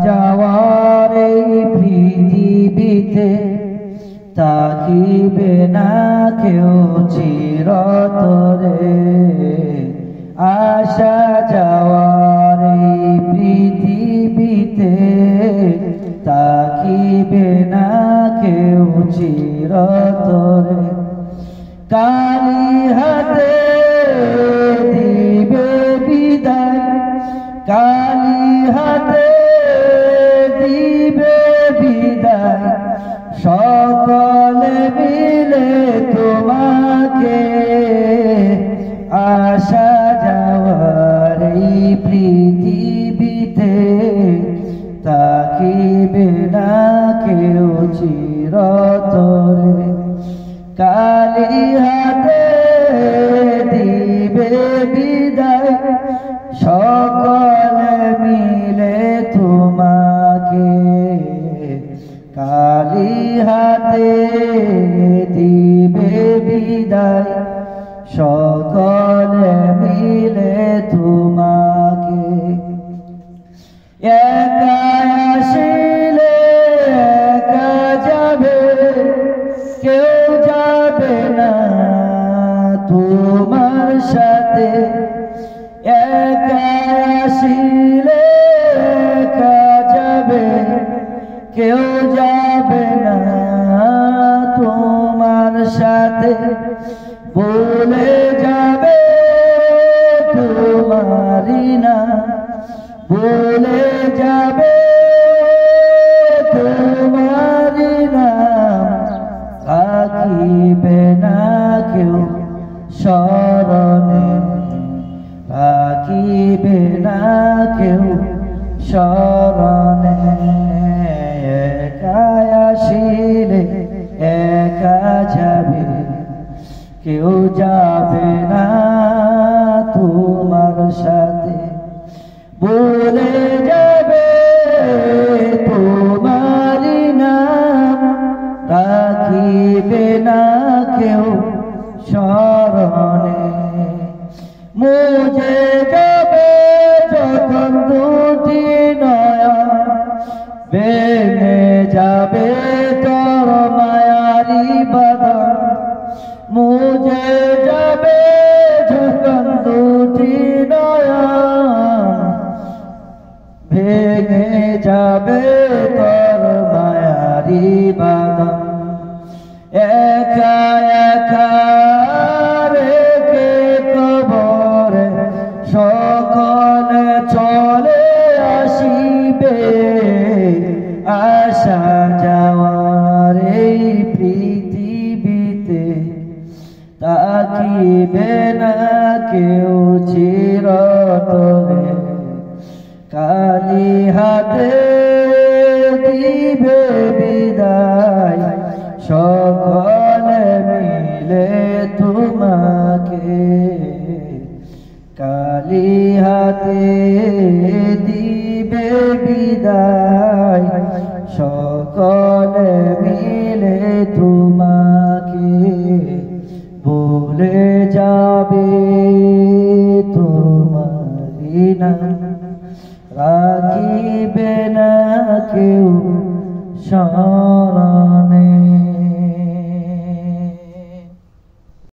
যাওয়ার এই পৃথিবীতে তাকিবে না কেউ চিরতরে। আসা যাওয়ার এই পৃথিবীতে তাকিবে না কেউ চিরতরে। কালি হাতে দিবে বিদায়, কালি হাতে দিবে বিদায়, সকলে মিলে তোমাকে। আসা যাওয়ার এই পৃথিবীতে তাকিবে না কেউ চিরতরে। কালি হাতে দিবে বিদায়, সকলে মিলে তোমাকে। কালি হাতে দিবে বিদায়, সকলে মিলে তোমাকে। একা আসিলে একা যাবে, কেউ যাবে না তোমার সাথে। একা আসিলে একা যাবে, কেউ যাবে না তোমার সাথে। ভুলে যাবে তোমারি না, ভুলে যাবে তোমারি না। থাকিবে না কেউ স্মরণে, থাকিবে না কেউ স্মরণে। একা আসিলে একা যাবে, কেউ যাবে না তোমার সাথে। ভুলে যাবে তোমারি নাম, রাখিবে না কেউ স্মরণে। মুছে যাবে যখন দুটি নয়ন, ভেঙে যাবে তোর মায়ারি বাঁধন। মুছে যাবে যখন দুটি নয়ন, ভেঙে যাবে তোর মায়ারি বাঁধন। একা একা রেখে কবরে সকলে চলে আসিবে। আসা যাওয়ার এই পৃথিবীতে তাকিবে না কেউ চিরতরে। কালি হাতে দিবে বিদায়, সকলে মিলে তোমাকে। কালি হাতে দিবে বিদায়, সকলে মিলে তোমাকে। ভুলে যাবে তোমারি নাম, রাখিবে না কেউ স্মরণে।